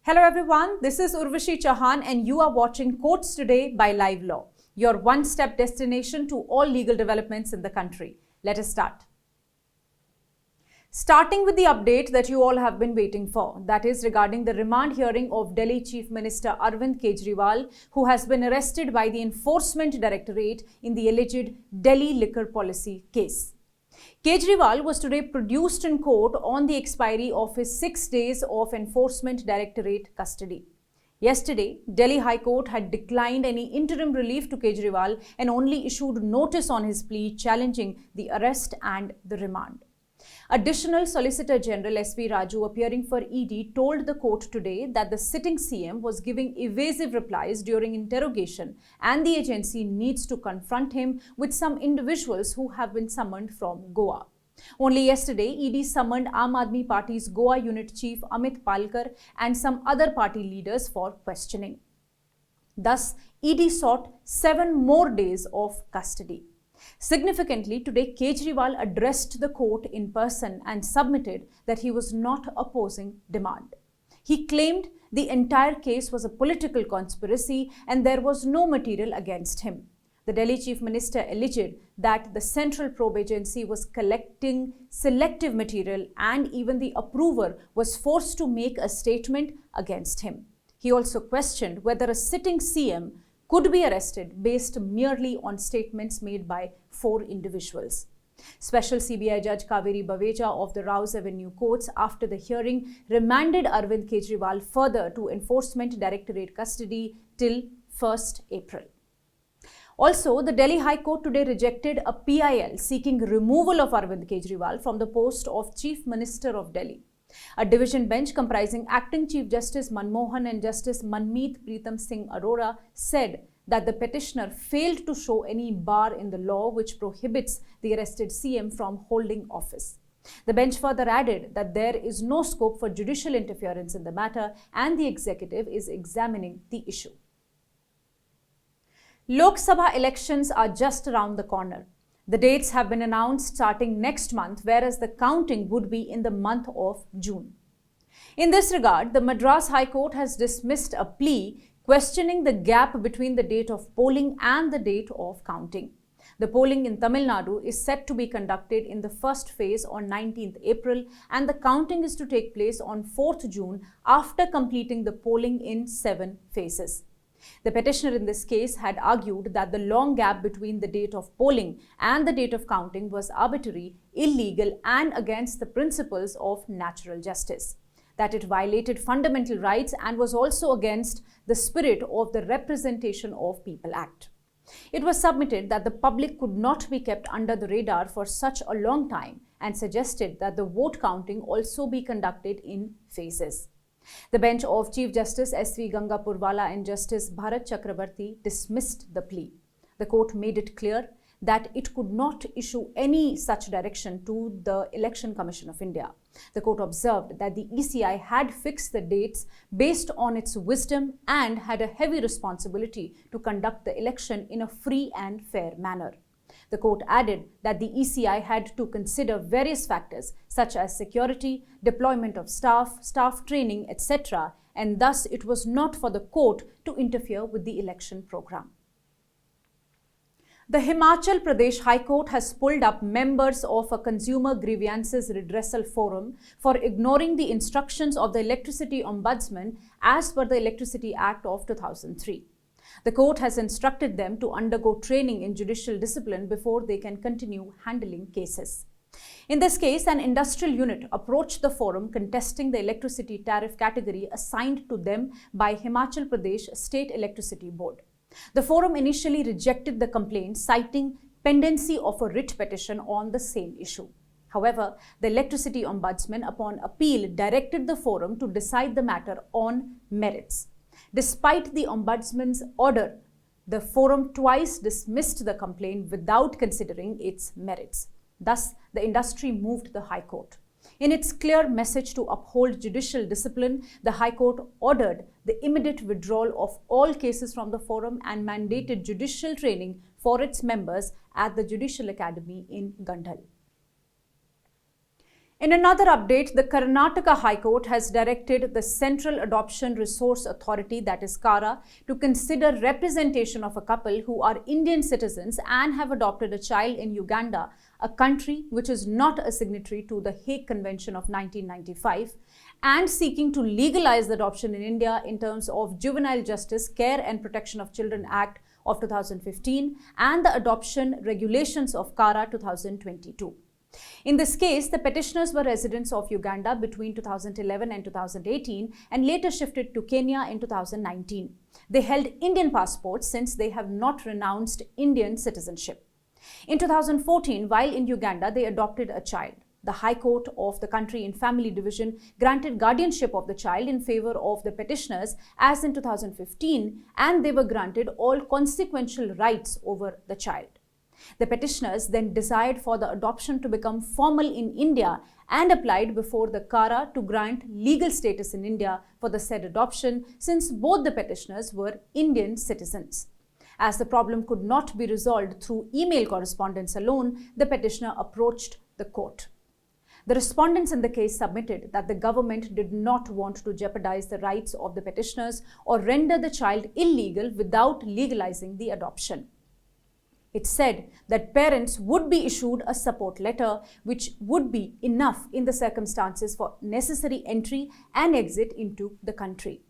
Hello everyone, this is Urvashi Chauhan and you are watching Courts Today by Livelaw, your one-step destination to all legal developments in the country. Let us start. Starting with the update that you all have been waiting for, that is regarding the remand hearing of Delhi Chief Minister Arvind Kejriwal, who has been arrested by the Enforcement Directorate in the alleged Delhi liquor policy case. Kejriwal was today produced in court on the expiry of his 6 days of Enforcement Directorate custody. Yesterday, Delhi High Court had declined any interim relief to Kejriwal and only issued notice on his plea challenging the arrest and the remand. Additional Solicitor General S.V. Raju, appearing for ED, told the court today that the sitting CM was giving evasive replies during interrogation and the agency needs to confront him with some individuals who have been summoned from Goa. Only yesterday, ED summoned Aam Aadmi Party's Goa Unit Chief Amit Palkar and some other party leaders for questioning. Thus, ED sought 7 more days of custody. Significantly, today Kejriwal addressed the court in person and submitted that he was not opposing demand. He claimed the entire case was a political conspiracy and there was no material against him. The Delhi Chief Minister alleged that the Central Probe Agency was collecting selective material and even the approver was forced to make a statement against him. He also questioned whether a sitting CM could be arrested based merely on statements made by 4 individuals. Special CBI Judge Kaveri Baveja of the Rouse Avenue Courts, after the hearing, remanded Arvind Kejriwal further to Enforcement Directorate custody till 1st April. Also, the Delhi High Court today rejected a PIL seeking removal of Arvind Kejriwal from the post of Chief Minister of Delhi. A division bench comprising Acting Chief Justice Manmohan and Justice Manmeet Preetham Singh Arora said that the petitioner failed to show any bar in the law which prohibits the arrested CM from holding office. The bench further added that there is no scope for judicial interference in the matter and the executive is examining the issue. Lok Sabha elections are just around the corner. The dates have been announced starting next month, whereas the counting would be in the month of June. In this regard, the Madras High Court has dismissed a plea questioning the gap between the date of polling and the date of counting. The polling in Tamil Nadu is set to be conducted in the first phase on 19th April and the counting is to take place on 4th June after completing the polling in 7 phases. The petitioner in this case had argued that the long gap between the date of polling and the date of counting was arbitrary, illegal, and against the principles of natural justice, that it violated fundamental rights and was also against the spirit of the Representation of People Act. It was submitted that the public could not be kept under the radar for such a long time and suggested that the vote counting also be conducted in phases. The bench of Chief Justice S.V. Gangapurwala and Justice Bharat Chakrabarti dismissed the plea. The court made it clear that it could not issue any such direction to the Election Commission of India. The court observed that the ECI had fixed the dates based on its wisdom and had a heavy responsibility to conduct the election in a free and fair manner. The court added that the ECI had to consider various factors such as security, deployment of staff training, etc., and thus it was not for the court to interfere with the election program. The Himachal Pradesh High Court has pulled up members of a Consumer Grievances Redressal Forum for ignoring the instructions of the Electricity Ombudsman as per the Electricity Act of 2003. The court has instructed them to undergo training in judicial discipline before they can continue handling cases. In this case, an industrial unit approached the forum contesting the electricity tariff category assigned to them by Himachal Pradesh State Electricity Board. The forum initially rejected the complaint, citing pendency of a writ petition on the same issue. However, the Electricity Ombudsman, upon appeal, directed the forum to decide the matter on merits. Despite the Ombudsman's order, the forum twice dismissed the complaint without considering its merits. Thus, the industry moved the High Court. In its clear message to uphold judicial discipline, the High Court ordered the immediate withdrawal of all cases from the forum and mandated judicial training for its members at the Judicial Academy in Gandhal. In another update, the Karnataka High Court has directed the Central Adoption Resource Authority, that is KARA, to consider representation of a couple who are Indian citizens and have adopted a child in Uganda, a country which is not a signatory to the Hague Convention of 1995, and seeking to legalize the adoption in India in terms of Juvenile Justice, Care and Protection of Children Act of 2015 and the Adoption Regulations of KARA 2022. In this case, the petitioners were residents of Uganda between 2011 and 2018 and later shifted to Kenya in 2019. They held Indian passports since they have not renounced Indian citizenship. In 2014, while in Uganda, they adopted a child. The High Court of the country in Family Division granted guardianship of the child in favor of the petitioners as in 2015, and they were granted all consequential rights over the child. The petitioners then desired for the adoption to become formal in India and applied before the KARA to grant legal status in India for the said adoption, since both the petitioners were Indian citizens. As the problem could not be resolved through email correspondence alone, the petitioner approached the court. The respondents in the case submitted that the government did not want to jeopardize the rights of the petitioners or render the child illegal without legalizing the adoption. It said that parents would be issued a support letter which would be enough in the circumstances for necessary entry and exit into the country.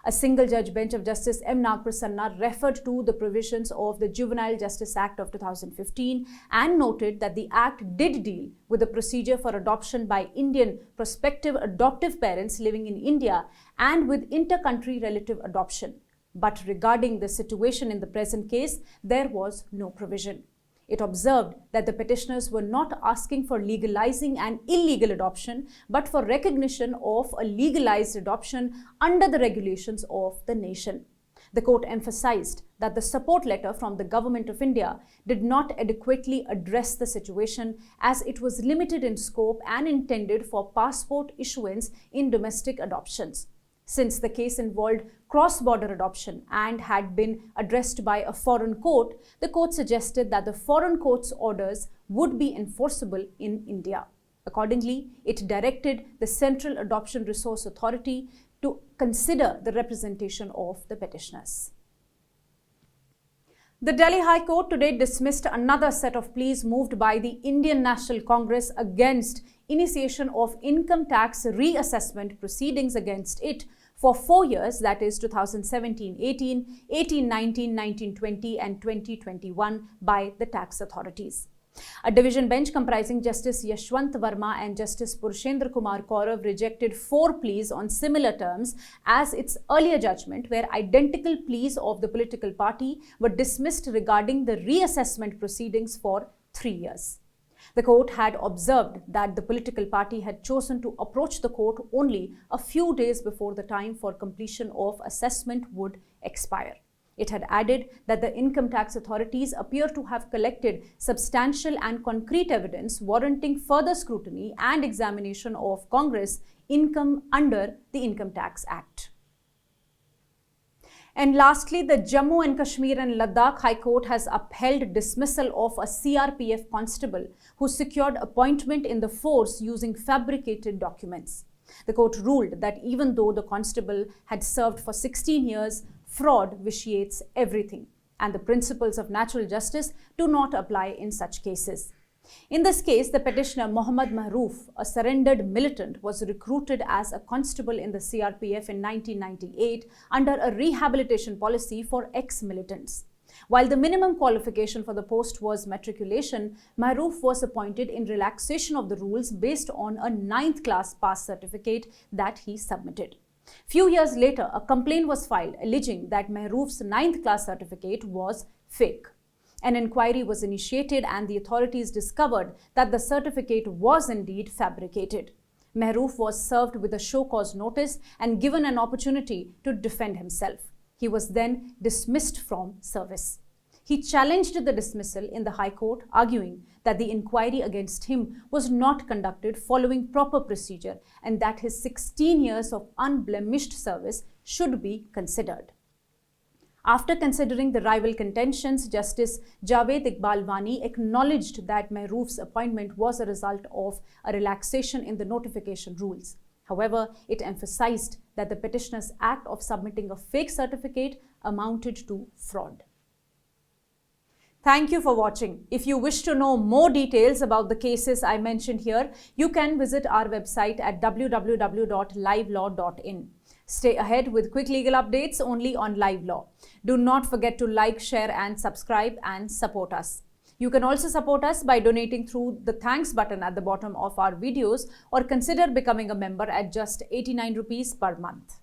A single-judge bench of Justice M. Nagprasanna referred to the provisions of the Juvenile Justice Act of 2015 and noted that the Act did deal with the procedure for adoption by Indian prospective adoptive parents living in India and with inter-country relative adoption. But regarding the situation in the present case, there was no provision. It observed that the petitioners were not asking for legalizing an illegal adoption, but for recognition of a legalized adoption under the regulations of the nation. The court emphasized that the support letter from the Government of India did not adequately address the situation, as it was limited in scope and intended for passport issuance in domestic adoptions. Since the case involved cross-border adoption and had been addressed by a foreign court, the court suggested that the foreign court's orders would be enforceable in India. Accordingly, it directed the Central Adoption Resource Authority to consider the representation of the petitioners. The Delhi High Court today dismissed another set of pleas moved by the Indian National Congress against initiation of income tax reassessment proceedings against it for 4 years, that is 2017-18, 18-19, 19-20 and 20-21 by the tax authorities. A division bench comprising Justice Yashwant Verma and Justice Purushendra Kumar Kaurav rejected 4 pleas on similar terms as its earlier judgment, where identical pleas of the political party were dismissed regarding the reassessment proceedings for 3 years. The court had observed that the political party had chosen to approach the court only a few days before the time for completion of assessment would expire. It had added that the income tax authorities appear to have collected substantial and concrete evidence warranting further scrutiny and examination of Congress income under the Income Tax Act. And lastly, the Jammu and Kashmir and Ladakh High Court has upheld dismissal of a CRPF constable who secured appointment in the force using fabricated documents. The court ruled that even though the constable had served for 16 years, fraud vitiates everything, and the principles of natural justice do not apply in such cases. In this case, the petitioner Mohammad Mahroof, a surrendered militant, was recruited as a constable in the CRPF in 1998 under a rehabilitation policy for ex-militants. While the minimum qualification for the post was matriculation, Mahroof was appointed in relaxation of the rules based on a 9th class pass certificate that he submitted. Few years later, a complaint was filed alleging that Mahroof's 9th class certificate was fake. An inquiry was initiated and the authorities discovered that the certificate was indeed fabricated. Mahroof was served with a show cause notice and given an opportunity to defend himself. He was then dismissed from service. He challenged the dismissal in the High Court, arguing that the inquiry against him was not conducted following proper procedure and that his 16 years of unblemished service should be considered. After considering the rival contentions, Justice Javed Iqbal Wani acknowledged that Mehroof's appointment was a result of a relaxation in the notification rules. However, it emphasized that the petitioner's act of submitting a fake certificate amounted to fraud. Thank you for watching. If you wish to know more details about the cases I mentioned here, you can visit our website at www.livelaw.in. Stay ahead with quick legal updates only on Live Law. Do not forget to like, share and subscribe and support us. You can also support us by donating through the thanks button at the bottom of our videos or consider becoming a member at just 89 rupees per month.